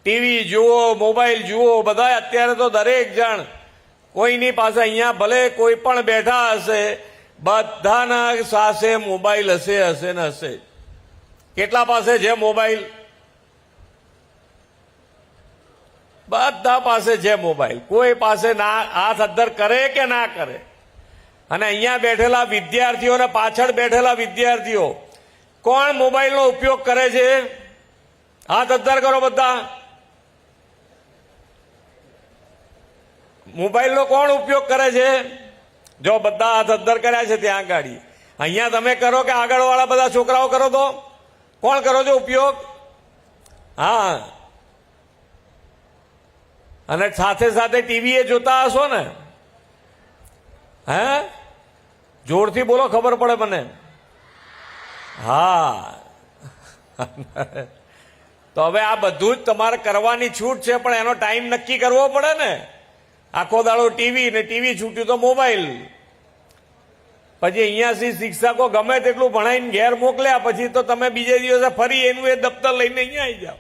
TV જુઓ, mobile જુઓ, બધા અત્યારે તો દરેક જણ કોઈની પાસે અહીંયા ભલે કોઈ પણ બેઠા હશે, બધાના પાસે મોબાઈલ હશે ને હશે. કેટલા પાસે છે મોબાઈલ? બધા પાસે છે મોબાઈલ. કોઈ પાસે ના હાથ અદ્ધર કરે કે ના કરે. અને અહીંયા બેઠેલા વિદ્યાર્થીઓ અને પાછળ બેઠેલા વિદ્યાર્થીઓ કોણ મોબાઈલનો ઉપયોગ કરે છે? હાથ અદ્ધર કરો બધા. મોબાઈલનો કોણ ઉપયોગ કરે છે? જો બધા હાથ અદ્ધર કર્યા છે ત્યાં આગળ. અહીંયા તમે કરો કે આગળવાળા બધા છોકરાઓ કરો? તો કોણ કરો છો ઉપયોગ? હા. અને સાથે સાથે ટીવી એ જોતા હશો ને? હે, જોરથી બોલો, ખબર પડે મને. હા. તો હવે આ બધું જ તમારે કરવાની છૂટ છે, પણ એનો ટાઈમ નક્કી કરવો પડે ને. આખો દાડો ટીવી ને ટીવી છૂટ્યું તો મોબાઈલ. પછી અહીંયાથી શિક્ષકો ગમે તેટલું ભણાઈને ઘેર મોકલ્યા પછી તો તમે બીજે દિવસે ફરી એનું એ દફતર લઈને અહીંયા આવી જાઓ.